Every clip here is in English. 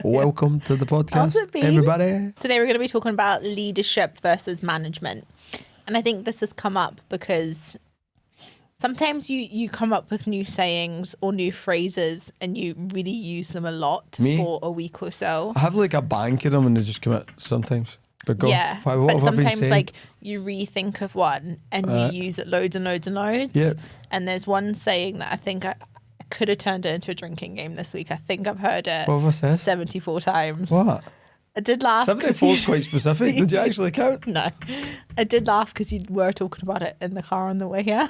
Welcome to the How's podcast, it been? everybody. Today we're going to be talking about leadership versus management. And I think this has come up because sometimes you come up with new sayings or new phrases and you really use them a lot for a week or so. I have like a bank of them and they just come out sometimes. But go. Yeah, What but have I been sometimes saying? like you rethink of one and you use it loads and loads and loads. Yeah. And there's one saying that I think I could have turned it into a drinking game this week. I think I've heard it What have I said? 74 times. What? I did laugh. 74 is quite specific. Did you actually count? No. I did laugh because you were talking about it in the car on the way here.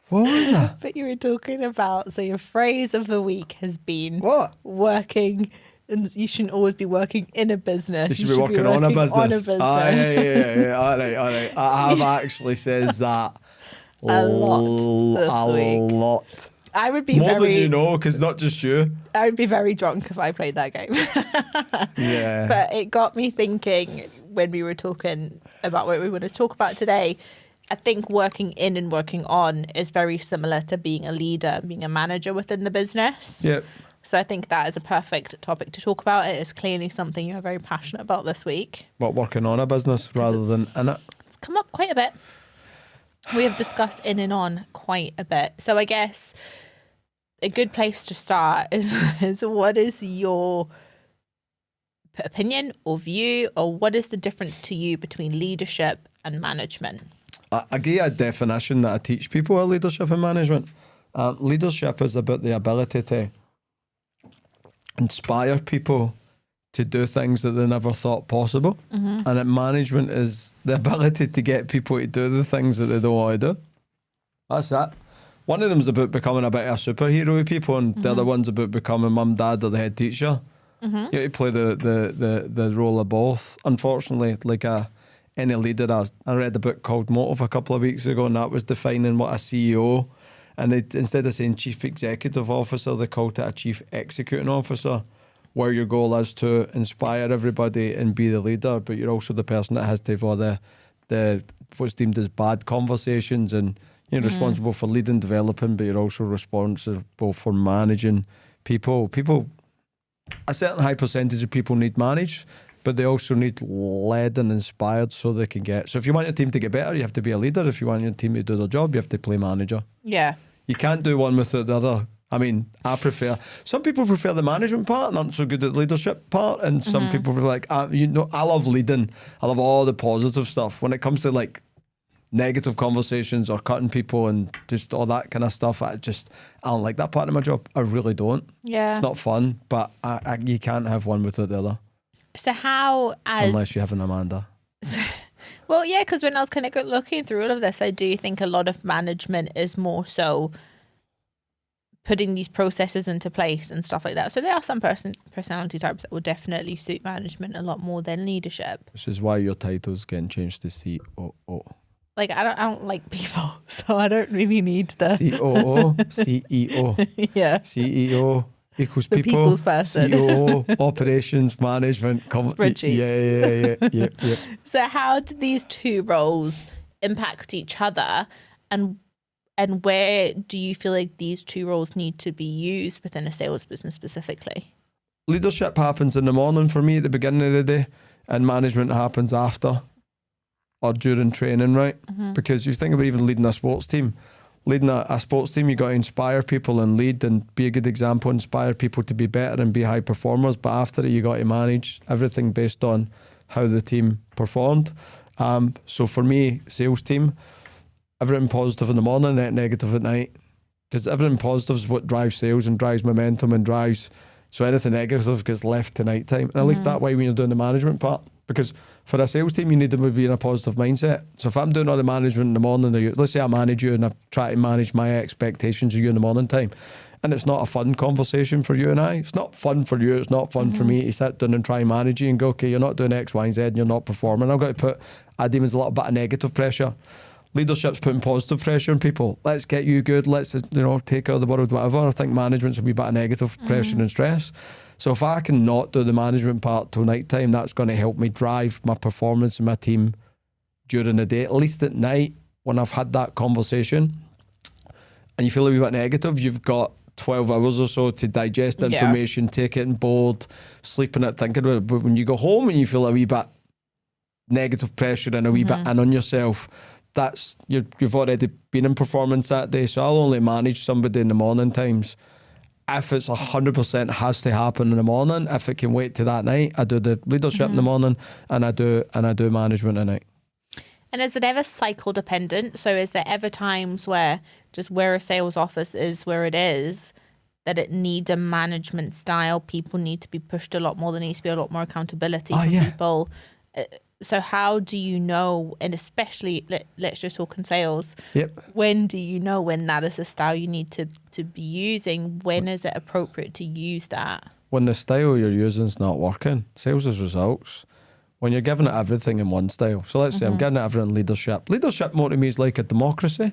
What was that? But you were talking about, so your phrase of the week has been What? working, and you shouldn't always be working in a business. You should be working on a business. On a business. Yeah. All right. I have actually says that A lot this week. lot. I would be More than you know, because not just you. I would be very drunk if I played that game. Yeah. But it got me thinking when we were talking about what we want to talk about today. I think working in and working on is very similar to being a leader and being a manager within the business. Yep. So I think that is a perfect topic to talk about. It is clearly something you're very passionate about this week. What, working on a business rather than in it? It's come up quite a bit. We have discussed in and on quite a bit. So I guess a good place to start is what is your opinion or view, or what is the difference to you between leadership and management? I give you a definition that I teach people of leadership and management. Leadership is about the ability to inspire people to do things that they never thought possible. Mm-hmm. And management is the ability to get people to do the things that they don't want to do. That's that. One of them is about becoming a bit of a superhero with people, and the other one's about becoming mum, dad, or the head teacher. Mm-hmm. You have to play the role of both. Unfortunately, like any leader, I read a book called Motive a couple of weeks ago, and that was defining what a CEO. And instead of saying chief executive officer, they called it a chief executing officer, where your goal is to inspire everybody and be the leader, but you're also the person that has to have the what's deemed as bad conversations, and you're responsible for leading, developing, but you're also responsible for managing people. A certain high percentage of people need managed, but they also need led and inspired so they can get. So if you want your team to get better, you have to be a leader. If you want your team to do their job, you have to play manager. Yeah. You can't do one without the other. I mean, some people prefer the management part and aren't so good at the leadership part. And some people are like, I love leading. I love all the positive stuff. When it comes to like negative conversations or cutting people and just all that kind of stuff, I don't like that part of my job. I really don't. Yeah. It's not fun, but you can't have one without the other. So how, unless you have an Amanda. Well, yeah, because when I was kind of looking through all of this, I do think a lot of management is more so putting these processes into place and stuff like that. So there are some personality types that will definitely suit management a lot more than leadership. This is why your title's getting changed to COO. Like, I don't like people, so I don't really need the COO, CEO. Yeah. CEO equals the people. People's person. COO, operations, management. Spreadsheets. Yeah. So how do these two roles impact each other, and where do you feel like these two roles need to be used within a sales business specifically? Leadership happens in the morning for me at the beginning of the day, and management happens after or during training, right? Mm-hmm. Because you think about even leading a sports team. Leading a sports team, you got to inspire people and lead and be a good example, inspire people to be better and be high performers. But after it, you got to manage everything based on how the team performed. So for me, sales team, everything positive in the morning, negative at night. Because everything positive is what drives sales and drives momentum and drives. So anything negative gets left to night time. And at least that way when you're doing the management part. Because for a sales team, you need them to be in a positive mindset. So if I'm doing all the management in the morning, let's say I manage you and I try to manage my expectations of you in the morning time, and it's not a fun conversation for you and I. It's not fun for you. It's not fun for me to sit down and try and manage you and go, okay, you're not doing X, Y, and Z and you're not performing. I've got to I deem as a little bit of negative pressure. Leadership's putting positive pressure on people. Let's get you good. Let's, take out the world, whatever. I think management's a wee bit of negative pressure and stress. So if I can not do the management part till night time, that's going to help me drive my performance and my team during the day, at least at night when I've had that conversation and you feel a wee bit negative, you've got 12 hours or so to digest information, take it on board, sleep on it, thinking about it. But when you go home and you feel a wee bit negative pressure and a wee bit in on yourself, that's you've already been in performance that day. So I'll only manage somebody in the morning times if it's 100% has to happen in the morning. If it can wait to that night, I do the leadership in the morning, and I do management at night. And is it ever cycle dependent? So is there ever times where just where a sales office is where it is, that it needs a management style? People need to be pushed a lot more. There needs to be a lot more accountability for people. So how do you know, and especially let's just talk in sales, when do you know when that is a style you need to be using? When is it appropriate to use that? When the style you're using is not working. Sales is results. When you're giving it everything in one style. So let's say I'm giving it everything in leadership. Leadership more to me is like a democracy.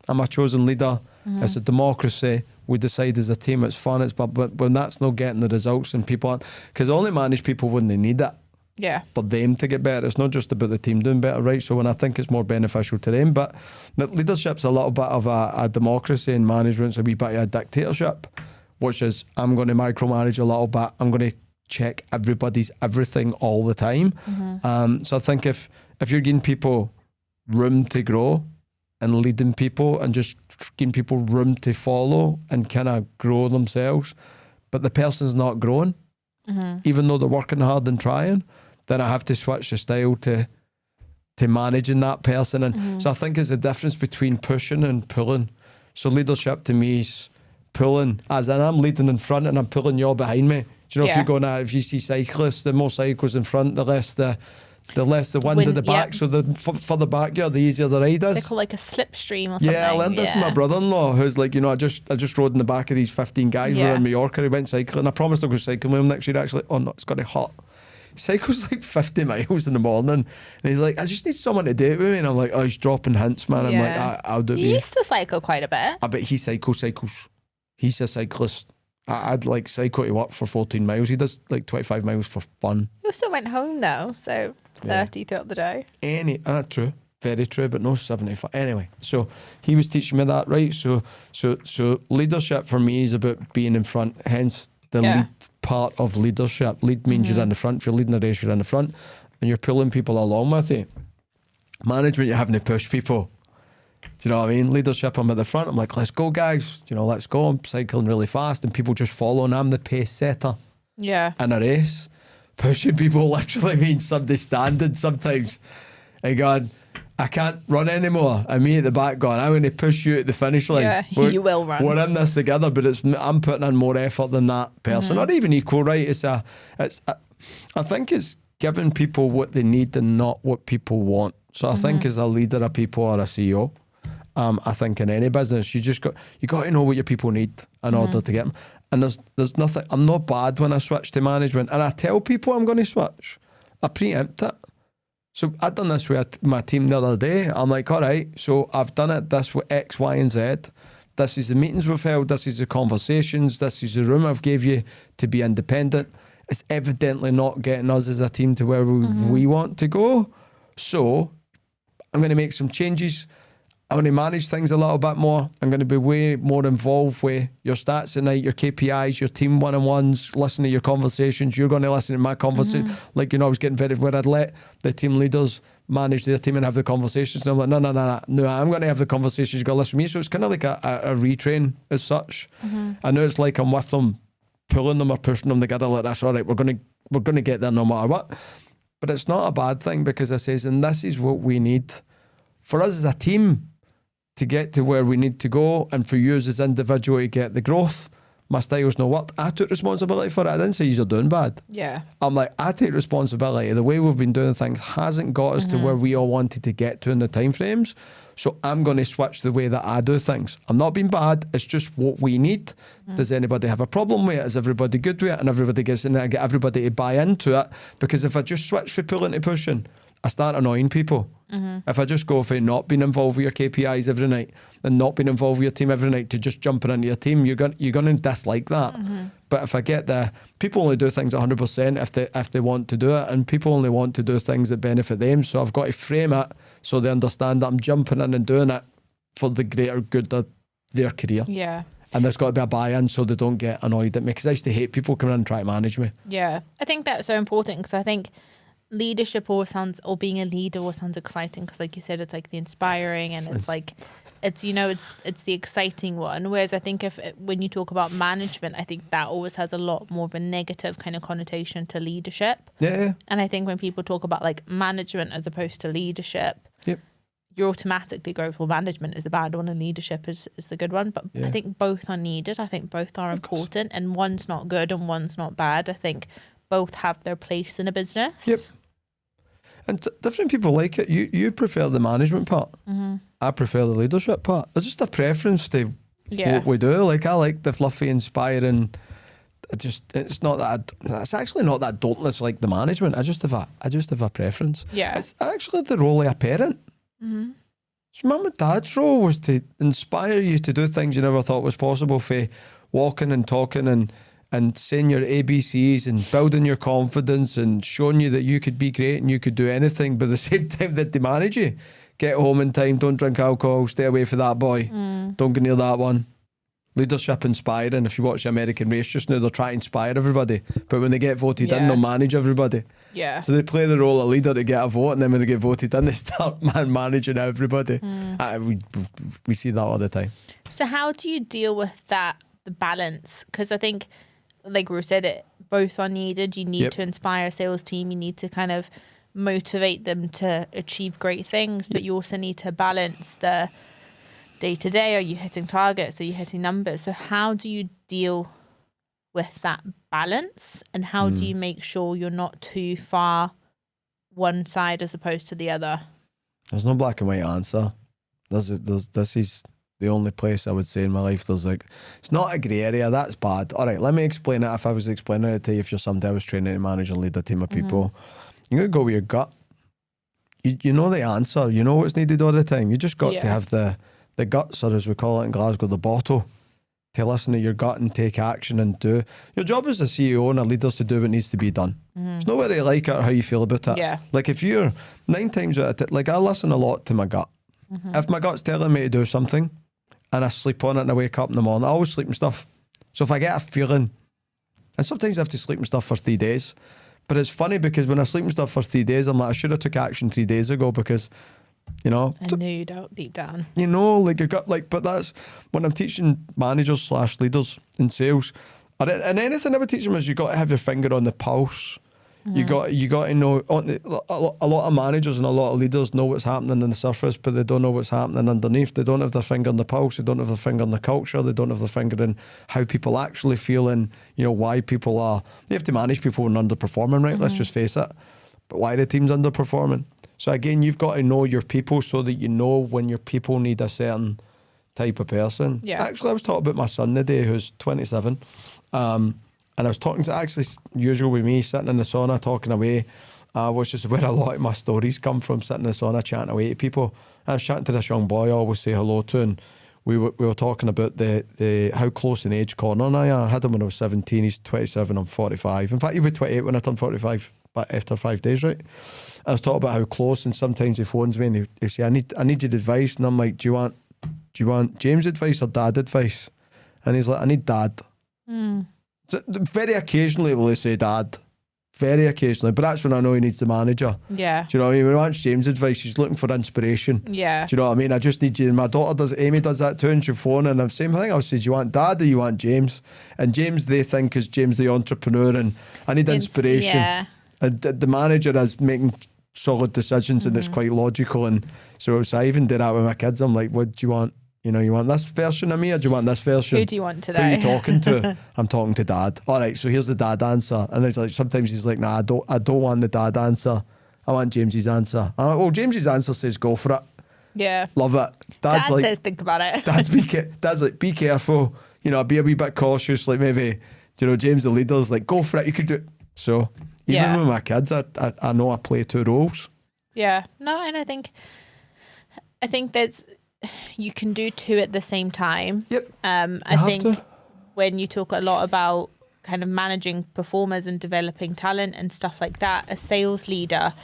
I'm a chosen leader. It's a democracy. We decide as a team. It's fun. But when that's not getting the results and people aren't, because I only manage people when they need it. Yeah. For them to get better. It's not just about the team doing better, right? So when I think it's more beneficial to them, but leadership's a little bit of a democracy, and management's a wee bit of a dictatorship, which is I'm going to micromanage a little bit. I'm going to check everybody's everything all the time. So I think if you're giving people room to grow and leading people and just giving people room to follow and kind of grow themselves, but the person's not growing, even though they're working hard and trying, then I have to switch the style to managing that person. And so I think it's the difference between pushing and pulling. So leadership to me is pulling, as in I'm leading in front and I'm pulling you all behind me. Do you know, if you see cyclists, the more cycles in front, the less the wind at the back. So the further back you are, the easier the ride is. They call like a slipstream or something. Yeah, I learned this from my brother-in-law, who's like, I just rode in the back of these 15 guys who were in Mallorca. He went cycling. I promised I'll go cycling with him next year, actually. Oh no, it's going to hot. He cycles like 50 miles in the morning, and he's like, I just need someone to do it with me. And I'm like, oh, he's dropping hints, man. I'm like, I'll do it. He used to cycle quite a bit. I bet he cycles. He's a cyclist. I'd like cycle to work for 14 miles. He does like 25 miles for fun. You also went home though, so 30 throughout the day. True. Very true, but no 75. Anyway, so he was teaching me that, right? So leadership for me is about being in front, hence the lead part of leadership. Lead means you're in the front. If you're leading a race, you're in the front and you're pulling people along with you. Management, you're having to push people. Do you know what I mean? Leadership, I'm at the front. I'm like, let's go, guys. Let's go. I'm cycling really fast and people just follow, and I'm the pace setter. Yeah. In a race. Pushing people literally means somebody standing sometimes and going, I can't run anymore. And me at the back going, I'm going to push you at the finish line. Yeah, you will run. We're in this together, but I'm putting in more effort than that person. Not even equal, right? I think it's giving people what they need and not what people want. So I think as a leader of people or a CEO, I think in any business, you got to know what your people need in order to get them. And there's nothing, I'm not bad when I switch to management, and I tell people I'm going to switch. I preempt it. So I've done this with my team the other day. I'm like, all right, so I've done it this with X, Y, and Z. This is the meetings we've held. This is the conversations. This is the room I've gave you to be independent. It's evidently not getting us as a team to where we want to go. So I'm going to make some changes. I'm going to manage things a little bit more. I'm going to be way more involved with your stats at night, your KPIs, your team one-on-ones, listen to your conversations. You're going to listen to my conversation. Like, I was getting very, where I'd let the team leaders manage their team and have the conversations. And I'm like, no, I'm going to have the conversations. You got to listen to me. So it's kind of like a retrain as such. I know it's like I'm with them, pulling them or pushing them together like that's all right. We're going to get there no matter what. But it's not a bad thing, because I says, and this is what we need for us as a team to get to where we need to go, and for you as individual to get the growth. My style's no worked. I took responsibility for it. I didn't say you're doing bad. Yeah. I'm like, I take responsibility. The way we've been doing things hasn't got us to where we all wanted to get to in the time frames. So I'm going to switch the way that I do things. I'm not being bad. It's just what we need. Does anybody have a problem with it? Is everybody good with it? And everybody gets in there. I get everybody to buy into it. Because if I just switch from pulling to pushing, I start annoying people. If I just go for not being involved with your KPIs every night and not being involved with your team every night to just jumping into your team, you're going to dislike that. But if I get people only do things 100% if they want to do it, and people only want to do things that benefit them. So I've got to frame it so they understand that I'm jumping in and doing it for the greater good of their career. Yeah. And there's got to be a buy-in so they don't get annoyed at me, because I used to hate people coming in and trying to manage me. Yeah. I think that's so important, because I think leadership always sounds, or being a leader always sounds exciting, because like you said, it's like the inspiring, and it's like, it's, you know, it's the exciting one. Whereas I think when you talk about management, I think that always has a lot more of a negative kind of connotation to leadership. Yeah. And I think when people talk about like management as opposed to leadership, Yep. you automatically go, well, management is the bad one and leadership is the good one. But I think both are needed. I think both are important, and one's not good and one's not bad. I think both have their place in a business. Yep. And different people like it. You prefer the management part. Mm-hmm. I prefer the leadership part. There's just a preference to what we do. Like, I like the fluffy, inspiring. It's not that. It's actually not that dauntless like the management. I just have a preference. Yeah. It's actually the role of a parent. Mm-hmm. So mum and dad's role was to inspire you to do things you never thought was possible, for walking and talking and saying your ABCs and building your confidence and showing you that you could be great and you could do anything, but at the same time that they manage you. Get home in time, don't drink alcohol, stay away from that boy, don't go near that one. Leadership inspiring. If you watch the American race just now, they're trying to inspire everybody, but when they get voted in, they'll manage everybody. Yeah. So they play the role of leader to get a vote, and then when they get voted in, they start managing everybody. We see that all the time. So how do you deal with that, the balance? Because I think, like we said, it both are needed. You need to inspire a sales team. You need to kind of motivate them to achieve great things, but you also need to balance the day to day. Are you hitting targets? Are you hitting numbers? So how do you deal with that balance, and how do you make sure you're not too far one side as opposed to the other? There's no black and white answer. This is the only place I would say in my life there's like, it's not a grey area, that's bad. All right, let me explain it. If I was explaining it to you, if you're somebody I was training to manage and lead a team of people, you're going to go with your gut. You know the answer. You know what's needed all the time. You just got to have the guts, or as we call it in Glasgow, the bottle, to listen to your gut and take action and do. Your job as a CEO and a leader is to do what needs to be done. It's not whether you like it or how you feel about it. Yeah. Like if you're 9 times out of 10, like I listen a lot to my gut. If my gut's telling me to do something and I sleep on it and I wake up in the morning, I always sleep and stuff. So if I get a feeling, and sometimes I have to sleep and stuff for 3 days, but it's funny because when I sleep and stuff for 3 days, I'm like, I should have took action 3 days ago, because you know, I knew you don't deep down. You know, like your gut, like, but that's when I'm teaching managers / leaders in sales, and anything I would teach them is you got to have your finger on the pulse. You got to know. A lot of managers and a lot of leaders know what's happening on the surface, but they don't know what's happening underneath. They don't have their finger on the pulse. They don't have their finger on the culture. They don't have their finger in how people actually feel, and you know why people are. You have to manage people when underperforming, right? Let's just face it. But why the team's underperforming? So again, you've got to know your people so that you know when your people need a certain type of person. Yeah. Actually, I was talking about my son today, who's 27. And I was talking to, actually, usual with me, sitting in the sauna, talking away, which is where a lot of my stories come from, sitting in the sauna, chatting away to people. I was chatting to this young boy I always say hello to, and we were talking about the how close in age Connor and I are. I had him when I was 17, he's 27, I'm 45. In fact, he'll be 28 when I turn 45, but after 5 days, right? I was talking about how close, and sometimes he phones me and he say, I need your advice, and I'm like, do you want James' advice or Dad advice? And he's like, I need Dad. Very occasionally will he say Dad. Very occasionally, but that's when I know he needs the manager. Yeah. Do you know what I mean? When he wants James' advice, he's looking for inspiration. Yeah. Do you know what I mean? I just need you. And my daughter Amy does that too, and she'll phone, and I'm same thing. I'll say, do you want Dad or you want James? And James, they think, is James the entrepreneur, and I need inspiration. Yeah. And the manager is making solid decisions, and it's quite logical. And so I even did that with my kids. I'm like, what do you want? You know, you want this version of me or do you want this version? Who do you want today? Who are you talking to? I'm talking to Dad. All right, so here's the Dad answer. And it's like, sometimes he's like, nah, I don't want the Dad answer. I want James's answer. I'm like, well, James's answer says go for it. Yeah. Love it. Dad like, says think about it. Dad's like, be careful. You know, be a wee bit cautious. Like maybe, you know, James the leader's like, go for it. You could do it. So even with my kids, I know I play 2 roles. Yeah. No, and I think there's, you can do 2 at the same time. Yep. I think when you talk a lot about kind of managing performers and developing talent and stuff like that, a sales leader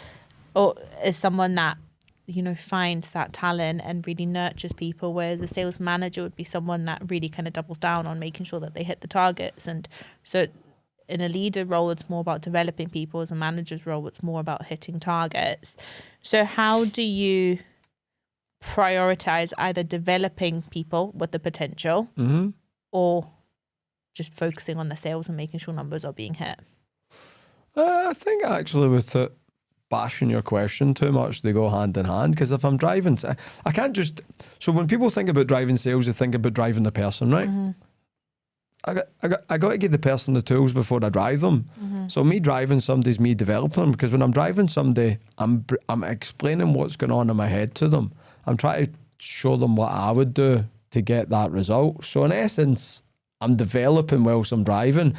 or is someone that finds that talent and really nurtures people, whereas a sales manager would be someone that really kind of doubles down on making sure that they hit the targets. And so in a leader role, it's more about developing people. As a manager's role, it's more about hitting targets. So how do you prioritize either developing people with the potential or just focusing on the sales and making sure numbers are being hit? I think actually with it, bashing your question too much, they go hand in hand. Because if I'm driving, I can't just. So when people think about driving sales, they think about driving the person, right? I got to give the person the tools before I drive them. So me driving somebody's me developing them, because when I'm driving somebody, I'm explaining what's going on in my head to them. I'm trying to show them what I would do to get that result. So in essence, I'm developing whilst I'm driving.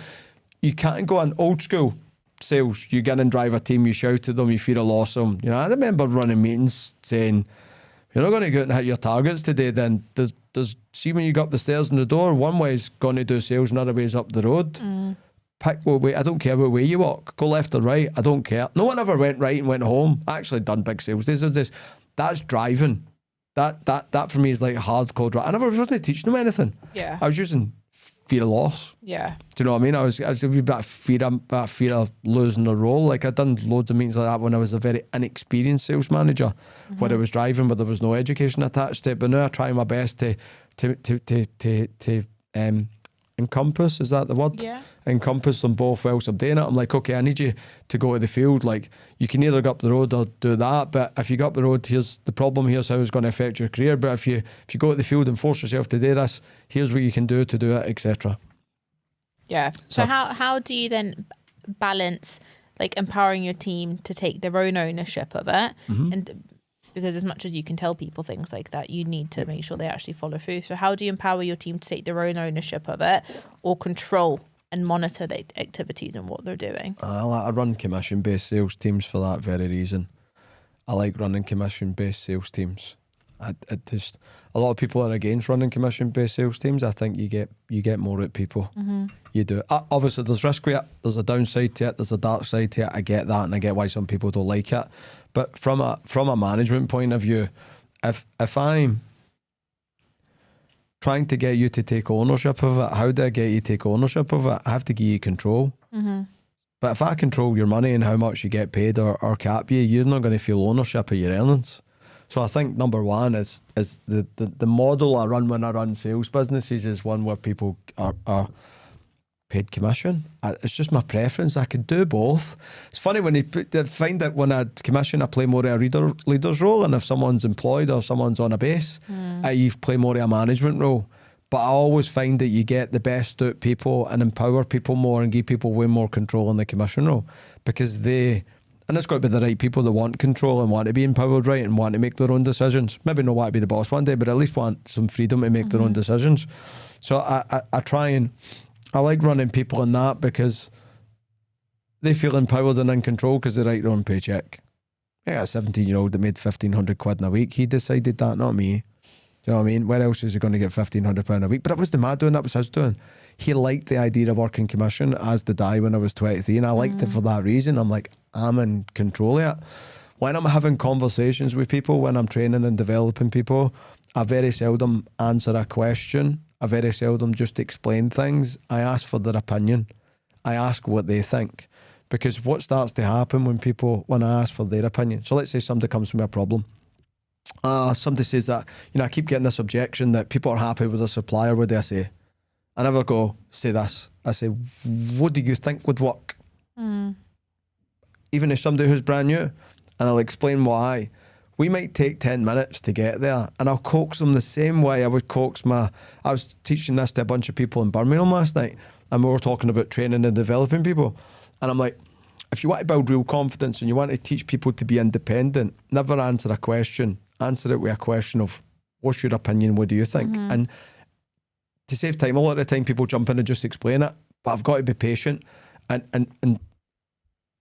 You can't go on old school sales. You get in and drive a team, you shout at them, you feel awesome. I remember running meetings saying, you're not going to go out and hit your targets today, then there's see when you go up the stairs and the door, one way is going to do sales, another way is up the road. Pick what way, I don't care what way you walk. Go left or right, I don't care. No one ever went right and went home. I actually done big sales days. That's driving. That for me is like hardcore drive. I never wasn't teaching them anything. Yeah. I was using fear of loss. Yeah. Do you know what I mean? I was a wee bit of fear of losing the role. Like I'd done loads of meetings like that when I was a very inexperienced sales manager, where I was driving, where there was no education attached to it. But now I try my best to encompass, is that the word? Yeah. Encompass them both whilst I'm doing it. I'm like, okay, I need you to go to the field. Like you can either go up the road or do that. But if you go up the road, here's the problem. Here's how it's going to affect your career. But if you go to the field and force yourself to do this, here's what you can do to do it, etc. Yeah. So how do you then balance like empowering your team to take their own ownership of it? And because as much as you can tell people things like that, you need to make sure they actually follow through. So how do you empower your team to take their own ownership of it or control and monitor the activities and what they're doing? I run commission-based sales teams for that very reason. I like running commission-based sales teams. A lot of people are against running commission-based sales teams. I think you get more out people. You do. Obviously, there's risk with it. There's a downside to it. There's a dark side to it. I get that, and I get why some people don't like it. But from a management point of view, if I'm trying to get you to take ownership of it, how do I get you to take ownership of it? I have to give you control. But if I control your money and how much you get paid or cap you, you're not going to feel ownership of your earnings. So I think number one is the model I run when I run sales businesses is one where people are paid commission. It's just my preference. I could do both. It's funny when they find that when I commission, I play more of a leader's role, and if someone's employed or someone's on a base, I play more of a management role. But I always find that you get the best out people and empower people more and give people way more control in the commission role, because and it's got to be the right people that want control and want to be empowered, right, and want to make their own decisions. Maybe not want to be the boss one day, but at least want some freedom to make their own decisions. So I like running people in that because they feel empowered and in control because they write their own paycheck. I got a 17-year-old that made 1,500 quid in a week. He decided that, not me. Do you know what I mean? Where else is he going to get £1,500 a week? But it was the mad doing, that was his doing. He liked the idea of working commission, as did I when I was 23, and I liked it for that reason. I'm like, I'm in control of it. When I'm having conversations with people, when I'm training and developing people, I very seldom answer a question. I very seldom just explain things. I ask for their opinion. I ask what they think. Because what starts to happen when I ask for their opinion, so let's say somebody comes to me with a problem. Somebody says that, I keep getting this objection that people are happy with their supplier. What do I say? I never go, say this. I say, what do you think would work? Even if somebody who's brand new, and I'll explain why. We might take 10 minutes to get there, and I'll coax them the same way I would coax I was teaching this to a bunch of people in Birmingham last night, and we were talking about training and developing people. And I'm like, if you want to build real confidence and you want to teach people to be independent, never answer a question. Answer it with a question of, what's your opinion? What do you think? And to save time, a lot of the time people jump in and just explain it, but I've got to be patient. And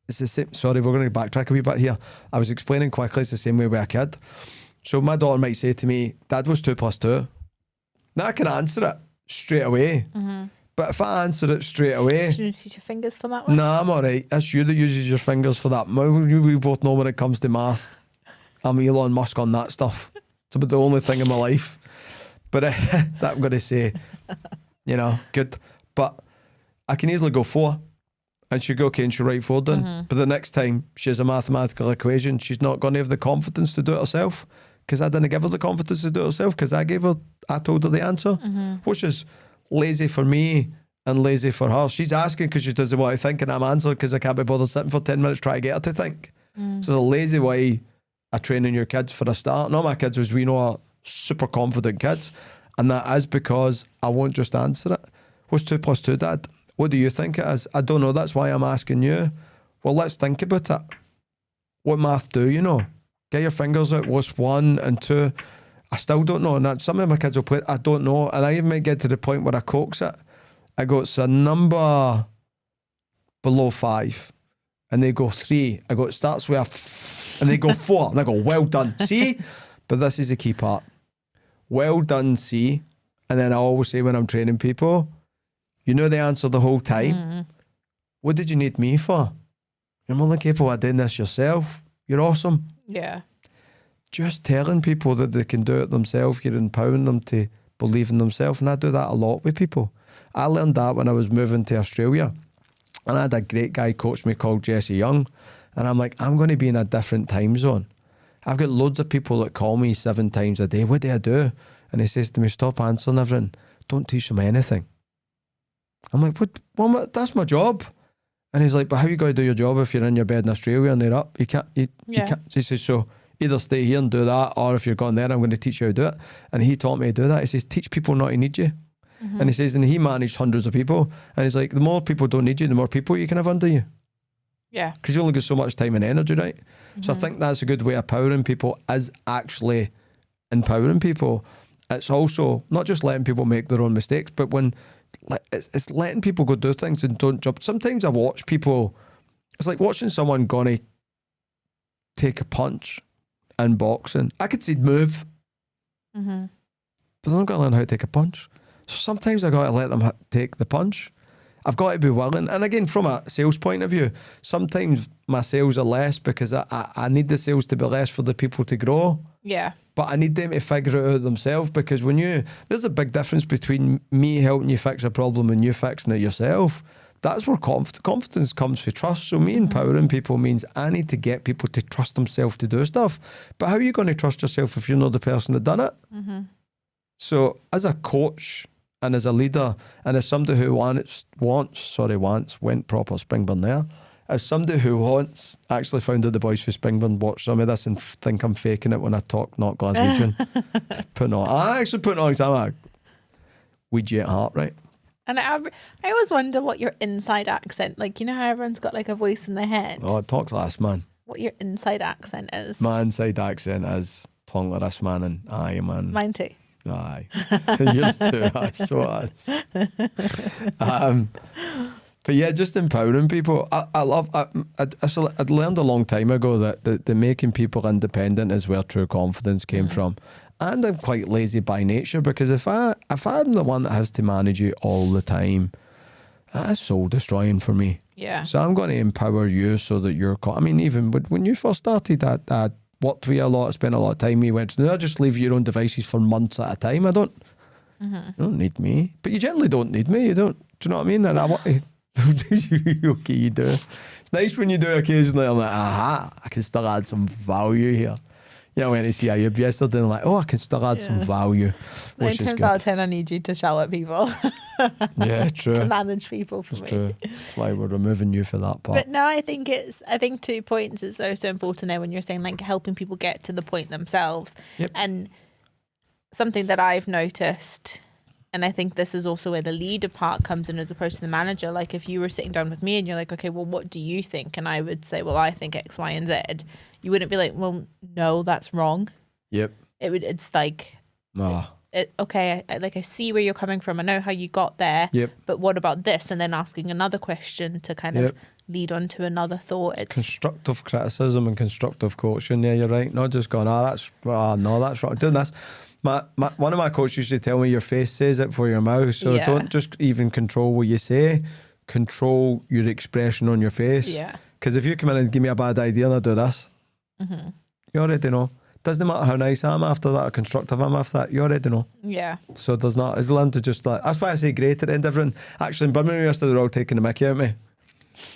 it's the same. Sorry, we're going to backtrack a wee bit here. I was explaining quickly, it's the same way with a kid. So my daughter might say to me, Dad, what's 2 + 2? Now I can answer it straight away. But if I answer it straight away... Should you use your fingers for that one? Nah, I'm all right. That's you that uses your fingers for that. We both know when it comes to math. I'm Elon Musk on that stuff. It's about the only thing in my life. But that I'm going to say, good. But I can easily go 4. And she'll go, okay, and she'll write 4 down. But the next time she has a mathematical equation, she's not going to have the confidence to do it herself, because I didn't give her the confidence to do it herself, because I told her the answer, which is lazy for me and lazy for her. She's asking because she doesn't want to think, and I'm answering because I can't be bothered sitting for 10 minutes trying to get her to think. So it's a lazy way of training your kids for a start. Not my kids, as we know, are super confident kids. And that is because I won't just answer it. What's 2 plus 2, Dad? What do you think it is? I don't know. That's why I'm asking you. Well, let's think about it. What math do you know? Get your fingers out. What's 1 and 2? I still don't know. And that, some of my kids will play, I don't know. And I even might get to the point where I coax it. I go, it's a number below 5. And they go 3. I go, it starts with a f. And they go 4. And I go, well done. See? But this is the key part. Well done, see? And then I always say when I'm training people, you know the answer the whole time. What did you need me for? You're more than capable of doing this yourself. You're awesome. Yeah. Just telling people that they can do it themselves, you're empowering them to believe in themselves. And I do that a lot with people. I learned that when I was moving to Australia. And I had a great guy coach me called Jesse Young. And I'm like, I'm going to be in a different time zone. I've got loads of people that call me 7 times a day. What do I do? And he says to me, stop answering everything. Don't teach them anything. I'm like, what? Well, that's my job. And he's like, but how you going to do your job if you're in your bed in Australia and they're up? You can't. You can't. He says, so either stay here and do that, or if you're gone there, I'm going to teach you how to do it. And he taught me to do that. He says, teach people not to need you. And he says, and he managed hundreds of people. And he's like, the more people don't need you, the more people you can have under you. Yeah. Because you only get so much time and energy, right? So I think that's a good way of empowering people, is actually empowering people. It's also not just letting people make their own mistakes, but when it's letting people go do things and don't jump. Sometimes I watch people, it's like watching someone gonna take a punch in boxing. I could see move, but they're not going to learn how to take a punch. So sometimes I got to let them take the punch. I've got to be willing. And again, from a sales point of view, sometimes my sales are less because I need the sales to be less for the people to grow. Yeah. But I need them to figure it out themselves, because there's a big difference between me helping you fix a problem and you fixing it yourself. That's where confidence comes for trust. So me empowering people means I need to get people to trust themselves to do stuff. But how are you going to trust yourself if you're not the person that done it? So as a coach and as a leader and as somebody who went proper Springburn there, as somebody who once actually found out the boys for Springburn watch some of this and think I'm faking it when I talk not Glaswegian. I actually put on exam. Ouija at heart, right? And I always wonder what your inside accent, like, you know how everyone's got like a voice in their head? Oh, it talks like this, man. What your inside accent is. My inside accent is talking like this, man, and aye, man. Mine too. Aye. Yours too. I saw us. But yeah, just empowering people. I'd learned a long time ago that the making people independent is where true confidence came from. And I'm quite lazy by nature, because if I'm the one that has to manage you all the time, that's soul destroying for me. Yeah. So I'm going to empower you so that you're. I mean, even when you first started, I worked with you a lot. I spent a lot of time. You went, no, just leave your own devices for months at a time. I don't. You don't need me, but you generally don't need me. You don't. Do you know what I mean? And I want to. Okay, you do. It's nice when you do occasionally. I'm like, aha, I can still add some value here. Yeah, I went to see Ayub yesterday and like, I can still add some value. Nine times out of 10, I need you to shout at people. Yeah, true. To manage people for me. True. That's why we're removing you for that part. But no, I think 2 points is so important there when you're saying like helping people get to the point themselves. Yep. And something that I've noticed, and I think this is also where the leader part comes in as opposed to the manager. Like if you were sitting down with me and you're like, okay, well, what do you think? And I would say, well, I think X, Y, and Z. You wouldn't be like, well, no, that's wrong. Yep. It's like, okay, I see where you're coming from. I know how you got there. Yep. But what about this? And then asking another question to kind of lead on to another thought. It's constructive criticism and constructive coaching. Yeah, you're right. Not just going, that's wrong. Doing this. One of my coaches used to tell me your face says it for your mouth. So don't just even control what you say. Control your expression on your face. Yeah. Because if you come in and give me a bad idea and I do this, You already know. Doesn't matter how nice I am after that or constructive I'm after that. You already know. Yeah. So there's not. It's learned to just like. That's why I say great at the end of everything. Actually, in Birmingham yesterday, they're all taking the mickey out of me.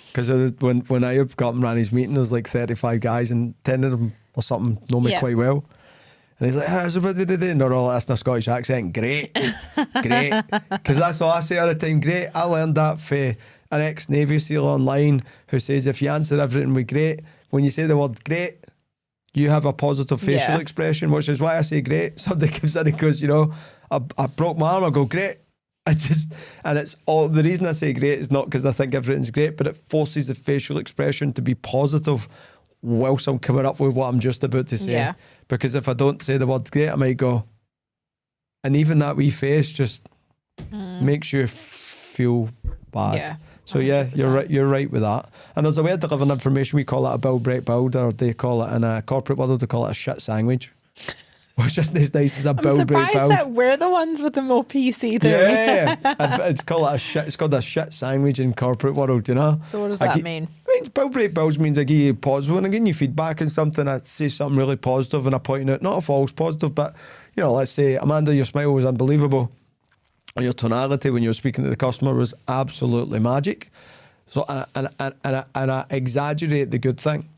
Because when I got up and ran his meeting, there was like 35 guys and 10 of them or something know me quite well. And he's like, how's everybody today? And they're all asking a Scottish accent. Great. Great. Because that's all I say all the time. Great. I learned that for an ex-Navy SEAL online who says if you answer everything with great, when you say the word great, you have a positive facial expression, which is why I say great. Somebody comes in and goes, you know, I broke my arm. I go, great. And it's all, the reason I say great is not because I think everything's great, but it forces the facial expression to be positive whilst I'm coming up with what I'm just about to say. Yeah. Because if I don't say the word great, I might go, and even that wee face just makes you feel bad. Yeah. So yeah, 100%. you're right with that. And there's a way of delivering information. We call it a build, break, build, or they call it in a corporate world, they call it a shit sandwich. Which isn't as nice as a build, break, I'm surprised build. that we're the ones with the more PC thing. Yeah, and it's called a shit sandwich in corporate world, you know. So what does that mean? I mean, build, break, builds means I give you positive. When I give you feedback and something, I say something really positive and I point out, not a false positive, but, you know, let's say, Amanda, your smile was unbelievable. Or your tonality when you were speaking to the customer was absolutely magic. So, and I exaggerate the good thing.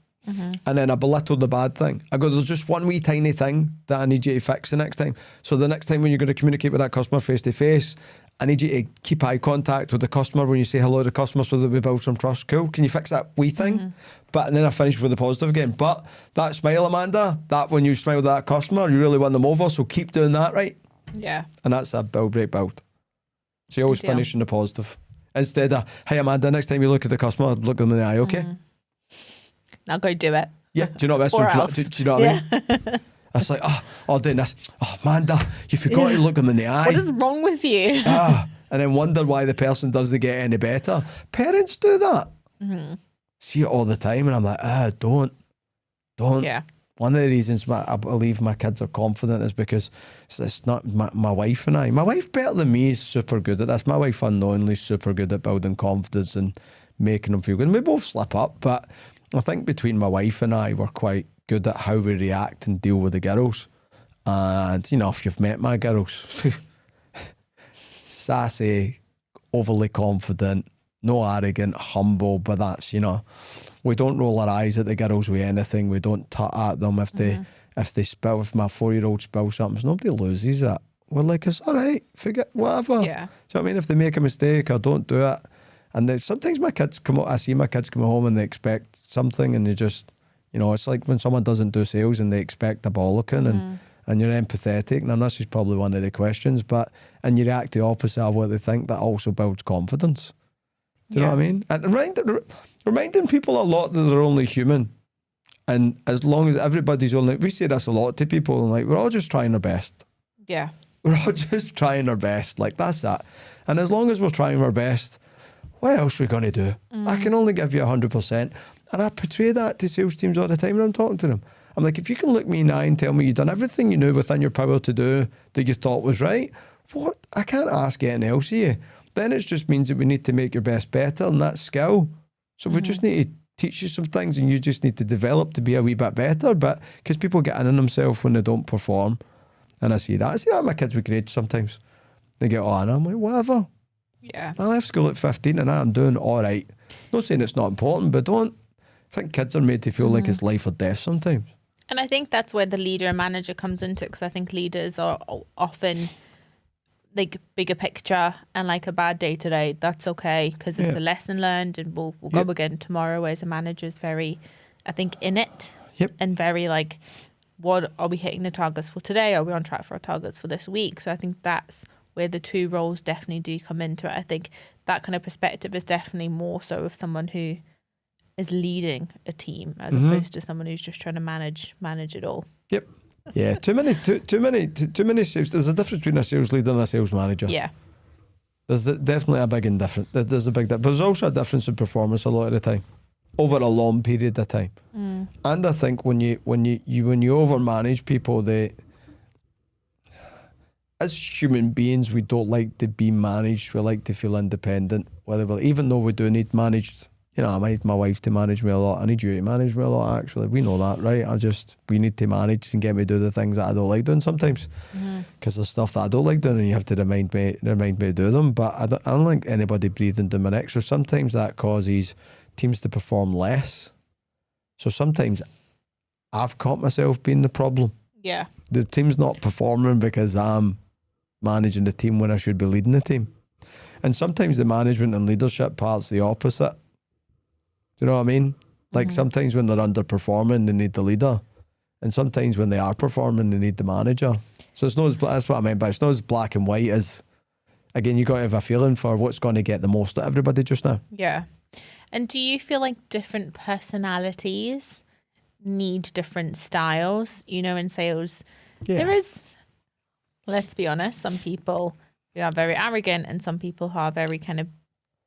And then I belittle the bad thing. I go, there's just one wee tiny thing that I need you to fix the next time. So the next time when you're going to communicate with that customer face to face, I need you to keep eye contact with the customer when you say hello to the customer so that we build some trust. Cool. Can you fix that wee thing? But and then I finish with the positive again. But that smile, Amanda, that when you smile at that customer, you really won them over. So keep doing that, right? Yeah. And that's a build, break, build. So you always Good deal. finish in the positive. Instead of, hey Amanda, next time you look at the customer, look them in the eye, okay? Now go do it. Yeah, do you know what Or do, else. do you know what I mean? It's like, doing this. Oh, Amanda, you forgot to look them in the eye. What is wrong with you? And then wonder why the person doesn't get any better. Parents do that. See it all the time, and I'm like, don't. Yeah. One of the reasons I believe my kids are confident is because it's not my wife and I. My wife, better than me, is super good at this. My wife unknowingly super good at building confidence and making them feel good. And we both slip up, but I think between my wife and I, we're quite good at how we react and deal with the girls. And, you know, if you've met my girls, sassy, overly confident, no arrogant, humble, but that's, you know, we don't roll our eyes at the girls with anything. We don't tut at them if they spill, if my 4-year-old spills something, so nobody loses it. We're like, it's all right, forget, whatever. Yeah. So I mean, if they make a mistake or don't do it, and then sometimes my kids come, I see my kids come home and they expect something and they just, you know, it's like when someone doesn't do sales and they expect a bollocking and you're empathetic, and this is probably one of the questions, but, and you react the opposite of what they think, that also builds confidence. Do you know what I mean? And reminding people a lot that they're only human. And as long as everybody's only, we say this a lot to people, and like, we're all just trying our best. Yeah. We're all just trying our best. Like, that's that. And as long as we're trying our best, what else are we going to do? I can only give you 100%. And I portray that to sales teams all the time when I'm talking to them. I'm like, if you can look me in the eye and tell me you've done everything you knew within your power to do that you thought was right, what? I can't ask anything else of you. Then it just means that we need to make your best better, and that's skill. So we just need to teach you some things, and you just need to develop to be a wee bit better. But because people get in on themselves when they don't perform, and I see that. I see that with my kids with grades sometimes. They get on, I'm like, whatever. Yeah. I left school at 15 and I'm doing all right. Not saying it's not important, but I think kids are made to feel like it's life or death sometimes. And I think that's where the leader and manager comes into it, because I think leaders are often like bigger picture, and like a bad day today, that's okay, because it's a lesson learned and we'll go again tomorrow. Whereas a manager is very, I think, in it and very like, what are we hitting the targets for today? Are we on track for our targets for this week? So I think that's where the two roles definitely do come into it. I think that kind of perspective is definitely more so of someone who is leading a team as opposed to someone who's just trying to manage it all. Yep. Yeah, too many sales. There's a difference between a sales leader and a sales manager. Yeah. There's definitely a big difference. There's a big difference. But there's also a difference in performance a lot of the time, over a long period of time. And I think when you overmanage people, as human beings, we don't like to be managed. We like to feel independent. Even though we do need managed, you know, I need my wife to manage me a lot. I need you to manage me a lot, actually. We know that, right? We need to manage and get me to do the things that I don't like doing sometimes. Because there's stuff that I don't like doing and you have to remind me to do them. But I don't think anybody breathing down my neck. So sometimes that causes teams to perform less. So sometimes I've caught myself being the problem. Yeah. The team's not performing because I'm managing the team when I should be leading the team. And sometimes the management and leadership part's the opposite. Do you know what I mean? Like sometimes when they're underperforming, they need the leader. And sometimes when they are performing, they need the manager. So it's not as, that's what I meant by it's not as black and white as, again, you got to have a feeling for what's going to get the most out of everybody just now. Yeah. And do you feel like different personalities need different styles? You know, in sales, there is, let's be honest, some people who are very arrogant and some people who are very kind of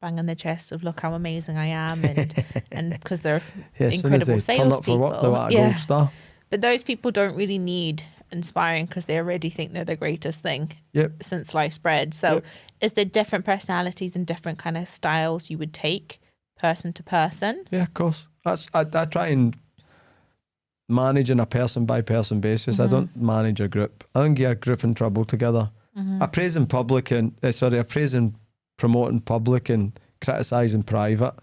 bang on the chest of look how amazing I am and because they're incredible salespeople. Gold star. But those people don't really need inspiring because they already think they're the greatest thing since sliced bread. So is there different personalities and different kind of styles you would take person to person? Yeah, of course. I try and manage on a person by person basis. I don't manage a group. I don't get a group in trouble together. I praise in public and I praise in promoting public and criticising private.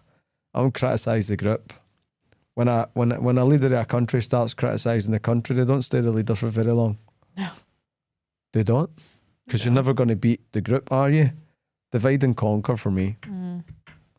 I don't criticise the group. When a leader of a country starts criticising the country, they don't stay the leader for very long. No. They don't. Because you're never going to beat the group, are you? Divide and conquer for me.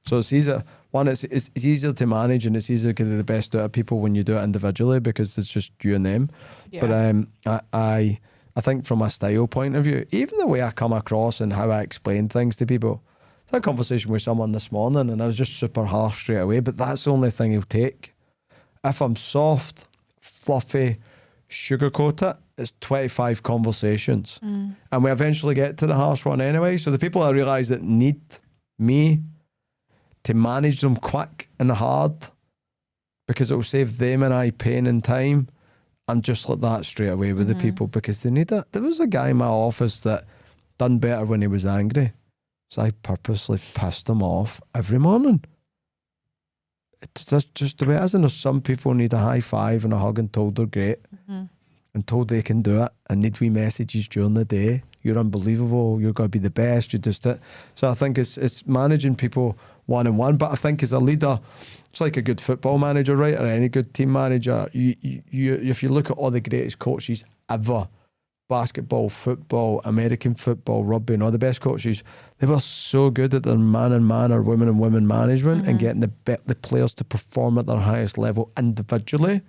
So it's easier. One, it's easier to manage and it's easier to get the best out of people when you do it individually because it's just you and them. Yeah. But I think from a style point of view, even the way I come across and how I explain things to people, I had a conversation with someone this morning and I was just super harsh straight away, but that's the only thing he'll take. If I'm soft, fluffy, sugarcoat it, it's 25 conversations. And we eventually get to the harsh one anyway. So the people I realise that need me to manage them quick and hard because it will save them and I pain and time, I'm just like that straight away with the people because they need it. There was a guy in my office that done better when he was angry. So I purposely pissed him off every morning. It's just the way it is. And there's some people need a high five and a hug and told they're great and told they can do it and need wee messages during the day. You're unbelievable. You're going to be the best. You just it. So I think it's managing people one-on-one. But I think as a leader, it's like a good football manager, right? Or any good team manager. You if you look at all the greatest coaches ever, basketball, football, American football, rugby, and all the best coaches, they were so good at their man-and-man or women-and-women management and getting the players to perform at their highest level individually,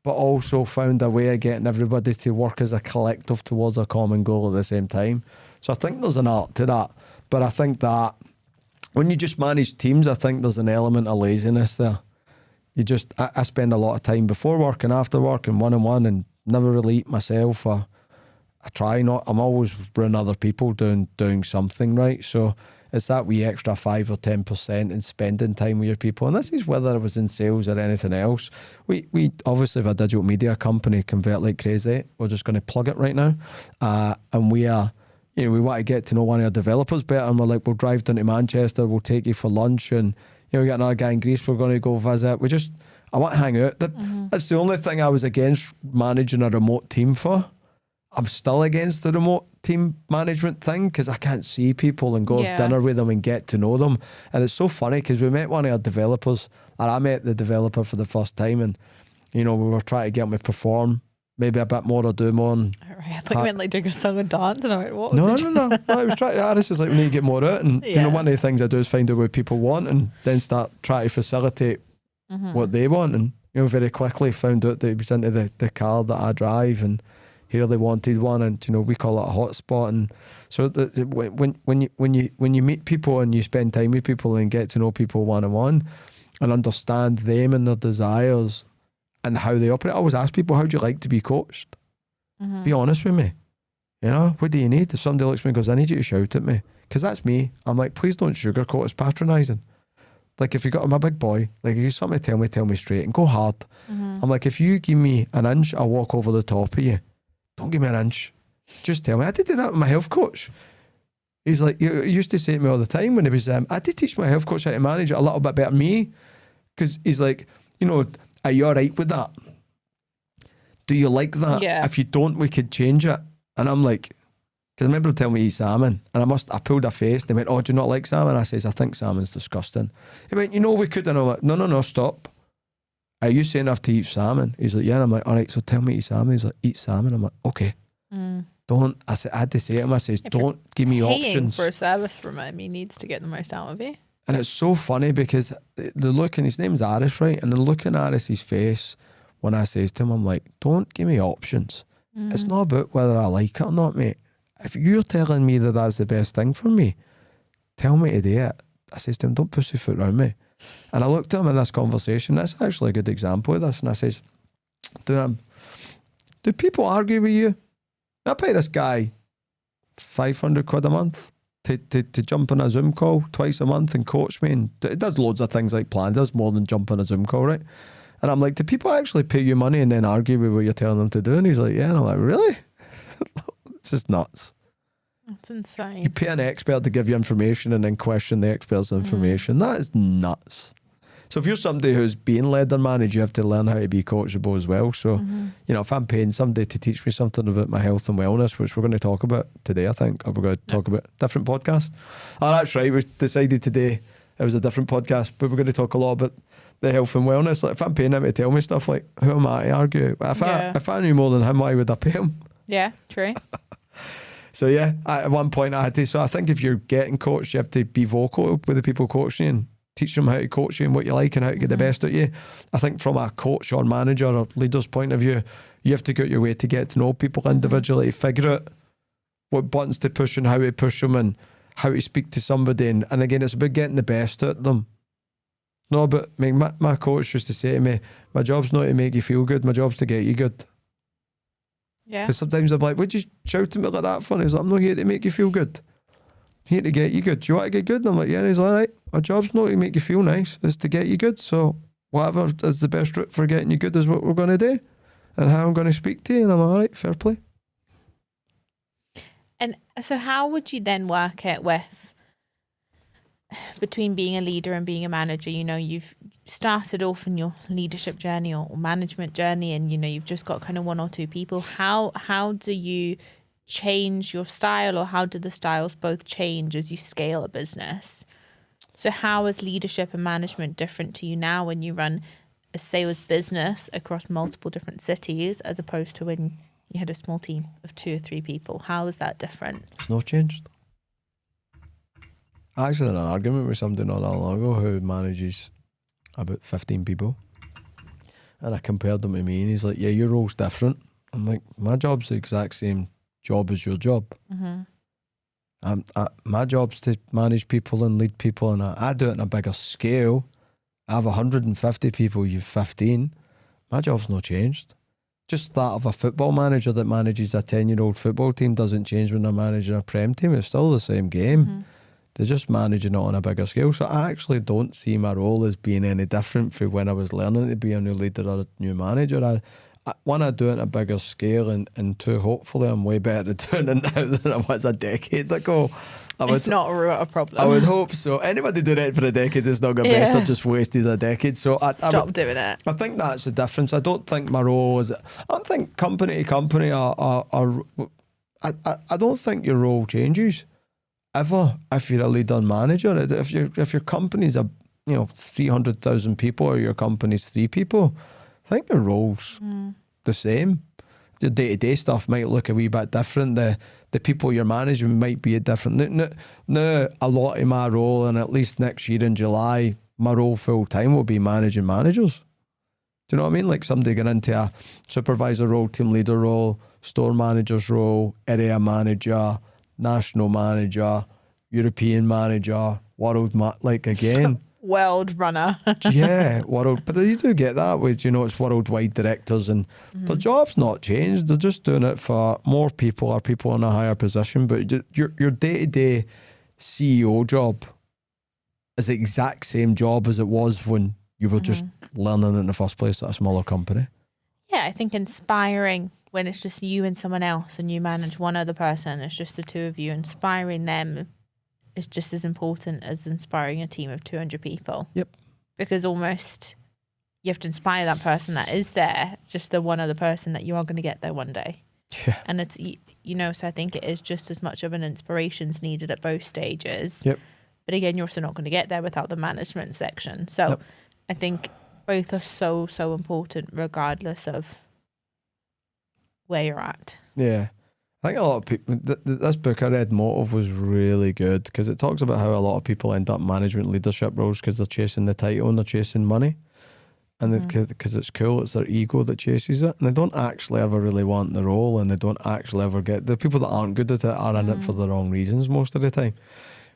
but also found a way of getting everybody to work as a collective towards a common goal at the same time. So I think there's an art to that. But I think that when you just manage teams, I think there's an element of laziness there. I spend a lot of time before work and after work and one-on-one and never really eat myself or I try not. I'm always around other people doing something, right? So it's that wee extra 5 or 10% in spending time with your people. And this is whether it was in sales or anything else. We obviously have a digital media company, convert like crazy. We're just going to plug it right now. And we are, we want to get to know one of our developers better. And we're like, we'll drive down to Manchester. We'll take you for lunch. And, we got another guy in Greece we're going to go visit. I want to hang out. That's the only thing I was against managing a remote team for. I'm still against the remote team management thing because I can't see people and go have dinner with them and get to know them. And it's so funny because we met one of our developers, and I met the developer for the first time, and we were trying to get him to perform maybe a bit more or do more. And I thought you meant like doing a song and dance, and I went, what? No. I was trying. Aris was like, we need to get more out, and one of the things I do is find out what people want, and then start trying to facilitate what they want, and very quickly found out that it was into the car that I drive, and he really wanted one, and we call it a hotspot. And so when you meet people and you spend time with people and get to know people one-on-one and understand them and their desires and how they operate, I always ask people, how do you like to be coached? Be honest with me. What do you need? If somebody looks at me and goes, I need you to shout at me, because that's me. I'm like, please don't sugarcoat. It's patronising. Like, if I'm a big boy, like, if you something tell me straight and go hard. I'm like, if you give me an inch, I'll walk over the top of you. Don't give me an inch. Just tell me. I did do that with my health coach. He's like, he used to say to me all the time when he was, I did teach my health coach how to manage it a little bit better than me. because he's like, you know, are you all right with that? Do you like that? Yeah. If you don't, we could change it. And I'm like, because I remember him telling me to eat salmon, and I pulled a face, and they went, oh, do you not like salmon? I says, I think salmon's disgusting. He went, you know, we could, and I'm like, no, stop. Are you saying I have to eat salmon? He's like, yeah. And I'm like, all right, so tell me to eat salmon. He's like, eat salmon. I'm like, okay. Don't, I had to say to him, I says, don't give me paying options. for a service from him, he needs to get the most out of you. And it's so funny because the look, and his name's Aris, right? And the look in Aris's face when I says to him, I'm like, don't give me options. It's not about whether I like it or not, mate. If you're telling me that that's the best thing for me, tell me to do it. I says to him, don't pussyfoot around me. And I looked at him in this conversation. That's actually a good example of this. And I says, do people argue with you? I pay this guy 500 quid a month to jump on a Zoom call twice a month and coach me, and it does loads of things like plan, does more than jump on a Zoom call, right? And I'm like, do people actually pay you money and then argue with what you're telling them to do? And he's like, yeah. And I'm like, really? It's just nuts. That's insane. You pay an expert to give you information and then question the expert's information. That is nuts. So if you're somebody who's being led or managed, you have to learn how to be coachable as well. So, you know, if I'm paying somebody to teach me something about my health and wellness, which we're going to talk about today, I think, or we're going to talk about different podcast. Oh, that's right. We decided today it was a different podcast, but we're going to talk a lot about the health and wellness. Like, if I'm paying him to tell me stuff, like, who am I to argue? If I knew more than him, why would I pay him? Yeah, true. So yeah, at one point I had to. So I think if you're getting coached, you have to be vocal with the people coaching you and teach them how to coach you and what you like and how to get the best out of you. I think from a coach or manager or leader's point of view, you have to go your way to get to know people individually, figure out what buttons to push and how to push them and how to speak to somebody. And again, it's about getting the best out of them. No, but I mean, my coach used to say to me, my job's not to make you feel good, my job's to get you good. Yeah. Because sometimes I'm like, what'd you shout to me like that for? And he's like, I'm not here to make you feel good. I'm here to get you good. Do you want to get good? And I'm like, yeah. And he's like, all right, my job's not to make you feel nice, it's to get you good. So whatever is the best route for getting you good is what we're going to do and how I'm going to speak to you. And I'm like, all right, fair play. And so how would you then work it with between being a leader and being a manager? You know, you've started off in your leadership journey or management journey, and you know, you've just got kind of one or two people. How do you change your style, or how do the styles both change as you scale a business? So how is leadership and management different to you now when you run a sales business across multiple different cities as opposed to when you had a small team of 2 or 3 people? How is that different? It's not changed. I actually had an argument with somebody not that long ago who manages about 15 people. And I compared them to me, and he's like, yeah, your role's different. I'm like, my job's the exact same job as your job. My job's to manage people and lead people, and I do it on a bigger scale. I have 150 people, you've 15. My job's not changed. Just that of a football manager that manages a 10-year-old football team doesn't change when they're managing a Prem team. It's still the same game. They're just managing it on a bigger scale. So I actually don't see my role as being any different from when I was learning to be a new leader or a new manager. One, I do it on a bigger scale, and two, hopefully I'm way better at doing it now than I was a decade ago. It's not a problem. I would hope so. Anybody doing it for a decade is not got better, just wasted a decade. So Stop doing it. I think that's the difference. I don't think my role is, I don't think company to company I don't think your role changes ever if you're a leader and manager. If your company's 300,000 people or your company's 3 people, I think your role's the same. The day-to-day stuff might look a wee bit different. The people you're managing might be different. Now, a lot of my role, and at least next year in July, my role full time will be managing managers. Do you know what I mean? Like somebody getting into a supervisor role, team leader role, store manager's role, area manager, national manager, European manager, again. World runner. Yeah, world. But you do get that with, it's worldwide directors, and their job's not changed. They're just doing it for more people or people in a higher position. But your day-to-day CEO job is the exact same job as it was when you were just learning in the first place at a smaller company. Yeah, I think inspiring when it's just you and someone else and you manage one other person, it's just the two of you, inspiring them is just as important as inspiring a team of 200 people. Yep. because almost you have to inspire that person that is there, just the one other person that you are going to get there one day. Yeah. And it's, so I think it is just as much of an inspiration's needed at both stages. Yep. But again, you're also not going to get there without the management section. So Yep. I think both are so, so important regardless of where you're at. Yeah. I think a lot of people, this book I read, Motive, was really good because it talks about how a lot of people end up management leadership roles because they're chasing the title and they're chasing money. And because it's cool, it's their ego that chases it. And they don't actually ever really want the role, and they don't actually ever get, the people that aren't good at it are in it for the wrong reasons most of the time.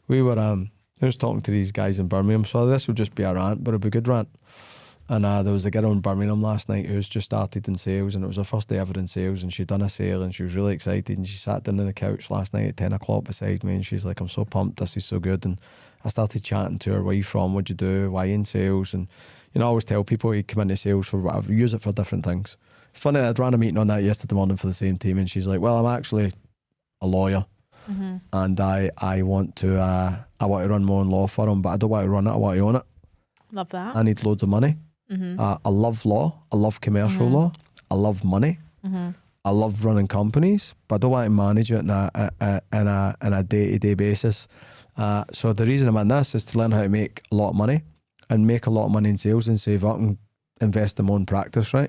We were, I was talking to these guys in Birmingham, so this will just be a rant, but it'll be a good rant. And there was a girl in Birmingham last night who's just started in sales, and it was her first day ever in sales, and she'd done a sale and she was really excited, and she sat down on the couch last night at 10 o'clock beside me, and she's like, I'm so pumped, this is so good. And I started chatting to her, where you from, what'd you do, why in sales? And I always tell people you come into sales for whatever, use it for different things. Funny, I'd ran a meeting on that yesterday morning for the same team, and she's like, well, I'm actually a lawyer, and I want to run my own law firm, but I don't want to run it, I want to own it. Love that. I need loads of money. I love law. I love commercial law. I love money. I love running companies, but I don't want to manage it on a day-to-day basis. So the reason I'm in this is to learn how to make a lot of money and make a lot of money in sales and save up and invest in my own practice, right?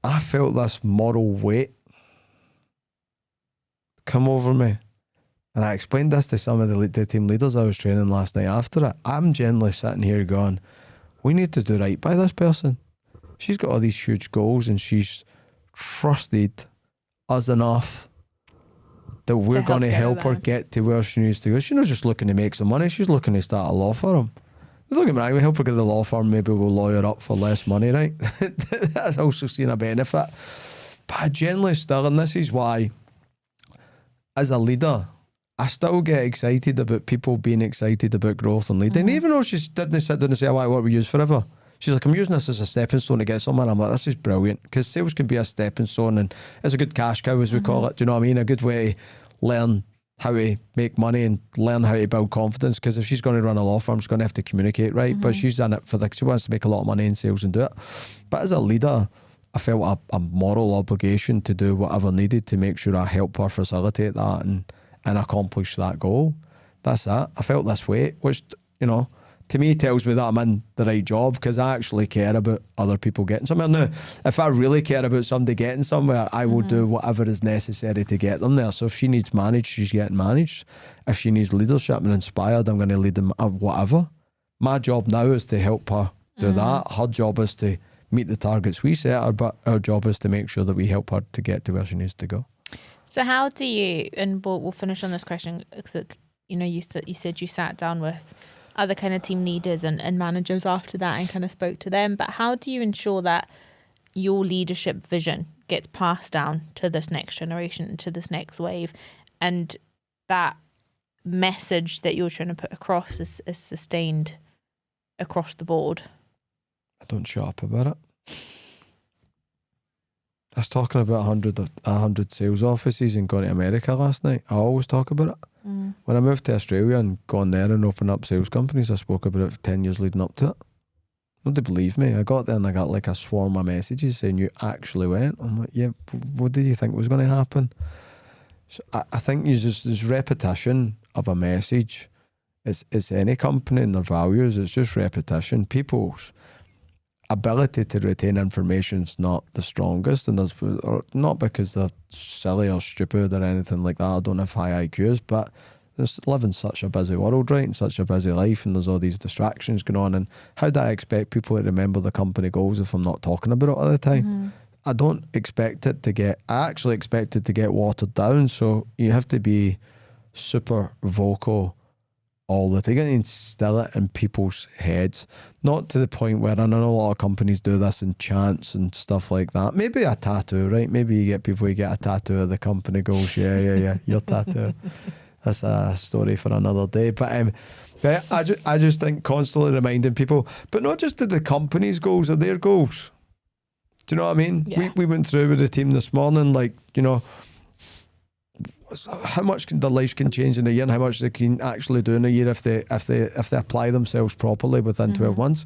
I felt this moral weight come over me. And I explained this to some of the team leaders I was training last night after it. I'm generally sitting here going, we need to do right by this person. She's got all these huge goals and she's trusted us enough that we're going to help her get to where she needs to go. She's not just looking to make some money, she's looking to start a law firm. Don't get me wrong, we help her get a law firm, maybe we'll lawyer up for less money, right? That's also seen a benefit. But I generally still, and this is why, as a leader, I still get excited about people being excited about growth and leading. Even though she didn't sit down and say, oh, I want to use forever. She's like, I'm using this as a stepping stone to get somewhere. I'm like, this is brilliant. Because sales can be a stepping stone and it's a good cash cow, as we call it. Do you know what I mean? A good way to learn how to make money and learn how to build confidence. Because if she's going to run a law firm, she's going to have to communicate right. But she's in it she wants to make a lot of money in sales and do it. But as a leader, I felt a moral obligation to do whatever needed to make sure I help her facilitate that and accomplish that goal. That's it. I felt this weight, which, to me tells me that I'm in the right job because I actually care about other people getting somewhere. Now, if I really care about somebody getting somewhere, I will do whatever is necessary to get them there. So if she needs managed, she's getting managed. If she needs leadership and inspired, I'm going to lead them, whatever. My job now is to help her do that. Her job is to meet the targets we set her, but our job is to make sure that we help her to get to where she needs to go. So how do you, and we'll finish on this question, because you said you sat down with other kind of team leaders and managers after that and kind of spoke to them, but how do you ensure that your leadership vision gets passed down to this next generation, to this next wave, and that message that you're trying to put across is sustained across the board? I don't shut up about it. I was talking about 100 sales offices and going to America last night. I always talk about it. When I moved to Australia and gone there and opened up sales companies, I spoke about it for 10 years leading up to it. Nobody believed me. I got there and I got like a swarm of messages saying, you actually went? I'm like, yeah, what did you think was going to happen? So I think there's repetition of a message. It's any company and their values. It's just repetition. People's ability to retain information is not the strongest, and there's not because they're silly or stupid or anything like that. I don't have high IQs, but there's living such a busy world, right, and such a busy life, and there's all these distractions going on. And how do I expect people to remember the company goals if I'm not talking about it all the time? I don't expect it to get. I actually expect it to get watered down. So you have to be super vocal all the time. You got to instill it in people's heads, not to the point where I know a lot of companies do this in chants and stuff like that. Maybe a tattoo, right? Maybe you get people who get a tattoo of the company goals. Yeah, your tattoo. That's a story for another day. But I just think constantly reminding people, but not just to the company's goals or their goals. Do you know what I mean? Yeah. We went through with the team this morning, like, how much their lives can change in a year and how much they can actually do in a year if they apply themselves properly within 12 months.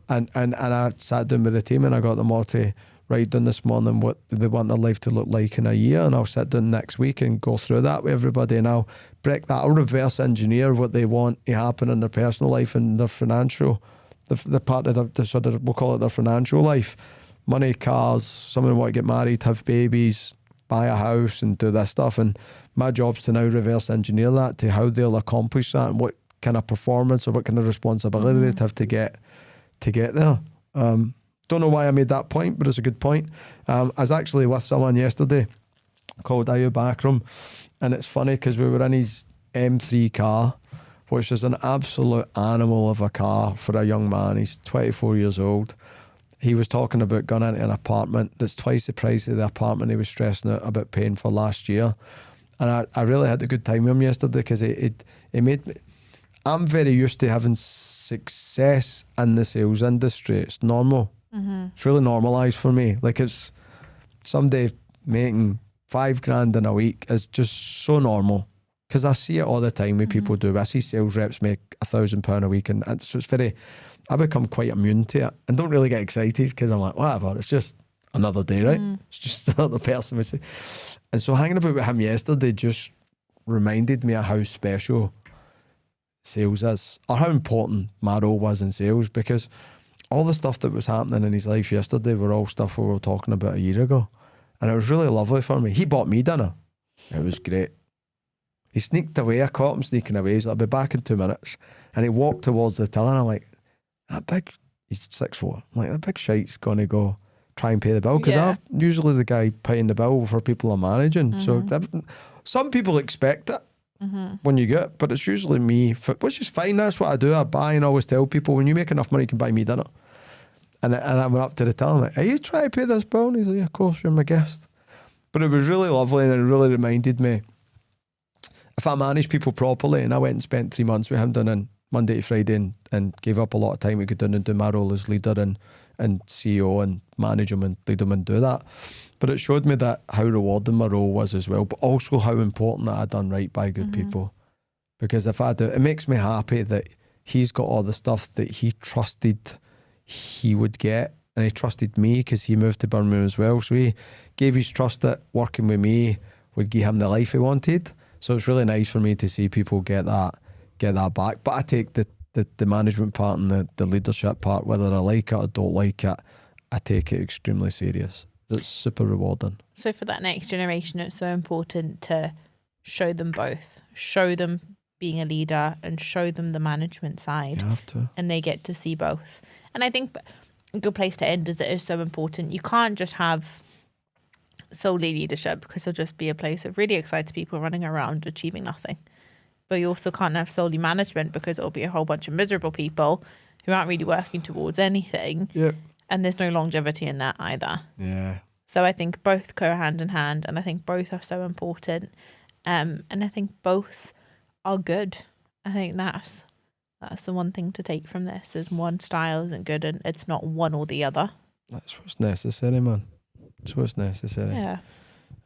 And I sat down with the team and I got them all to write down this morning what they want their life to look like in a year, and I'll sit down next week and go through that with everybody, and I'll break that. I'll reverse engineer what they want to happen in their personal life and their financial, the part of the sort of, we'll call it their financial life. Money, cars, some of them want to get married, have babies, buy a house and do this stuff, and my job's to now reverse engineer that to how they'll accomplish that and what kind of performance or what kind of responsibility they'd have to get there. Don't know why I made that point, but it's a good point. I was actually with someone yesterday called Ayub Akram, and it's funny because we were in his M3 car, which is an absolute animal of a car for a young man. He's 24 years old. He was talking about going into an apartment that's twice the price of the apartment he was stressing out about paying for last year. And I really had a good time with him yesterday because it made me... I'm very used to having success in the sales industry. It's normal. It's really normalised for me. Like, it's somebody making $5,000 in a week is just so normal because I see it all the time with people do. I see sales reps make £1,000 a week, and so it's very... I become quite immune to it and don't really get excited because I'm like, whatever, it's just another day, right? It's just another person. And so hanging about with him yesterday just reminded me of how special sales is, or how important my role was in sales, because all the stuff that was happening in his life yesterday were all stuff we were talking about a year ago. And it was really lovely for me. He bought me dinner. It was great. He sneaked away. I caught him sneaking away. He's like, I'll be back in 2 minutes. And he walked towards the till, and I'm like, he's 6'4". I'm like, that big shite's going to go try and pay the bill, because I'm usually the guy paying the bill for people I'm managing. So some people expect it when you get it, but it's usually me, which is fine. That's what I do. I buy and always tell people, when you make enough money, you can buy me dinner. And I went up to the till, I'm like, are you trying to pay this bill? And he's like, yeah, of course, you're my guest. But it was really lovely, and it really reminded me, if I manage people properly, and I went and spent 3 months with him down in Monday to Friday and gave up a lot of time to go down and do my role as leader and CEO and manage them and lead them and do that. But it showed me that how rewarding my role was as well, but also how important that I'd done right by good people. Because if I do, it makes me happy that he's got all the stuff that he trusted he would get, and he trusted me because he moved to Birmingham as well. So he gave his trust that working with me would give him the life he wanted. So it's really nice for me to see people get that back. But I take the management part and the leadership part, whether I like it or don't like it, I take it extremely serious. It's super rewarding. So for that next generation, it's so important to show them both. Show them being a leader and show them the management side. You have to. And they get to see both. And I think a good place to end is it is so important. You can't just have solely leadership, because it'll just be a place of really excited people running around achieving nothing. But you also can't have solely management, because it'll be a whole bunch of miserable people who aren't really working towards anything. Yep. And there's no longevity in that either. Yeah. So I think both go hand in hand, and I think both are so important. And I think both are good. I think that's the one thing to take from this, is one style isn't good and it's not one or the other. That's what's necessary, man. It's what's necessary. Yeah.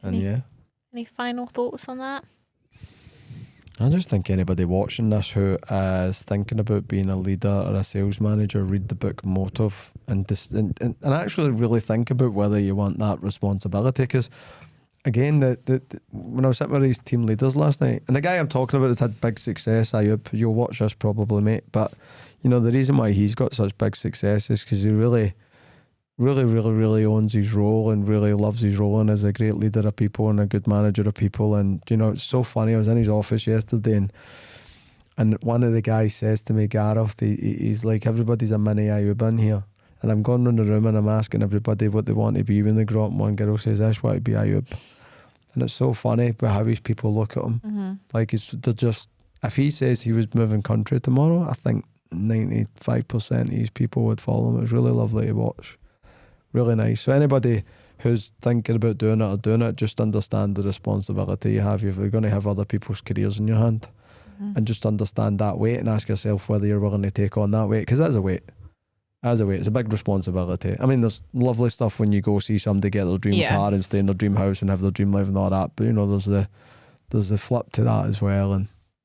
And Any final thoughts on that? I just think anybody watching this who is thinking about being a leader or a sales manager, read the book Motive and actually really think about whether you want that responsibility. Because again, when I was sitting with these team leaders last night, and the guy I'm talking about has had big success, Ayub, you'll watch this probably, mate, but you know, the reason why he's got such big success is because he really owns his role and really loves his role and is a great leader of people and a good manager of people. And you know, it's so funny, I was in his office yesterday and one of the guys says to me, Gareth, he's like, everybody's a mini Ayub in here. And I'm going around the room and I'm asking everybody what they want to be when they grow up, and one girl says, I just want to be Ayub. And it's so funny but how his people look at him. Like, they're just, if he says he was moving country tomorrow, I think 95% of his people would follow him. It was really lovely to watch. Really nice. So anybody who's thinking about doing it, just understand the responsibility you have. You're going to have other people's careers in your hand. And just understand that weight and ask yourself whether you're willing to take on that weight, because that's a weight. It's a big responsibility. I mean, there's lovely stuff when you go see somebody get their dream car and stay in their dream house and have their dream life and all that, but you know, there's there's the flip to that as well, and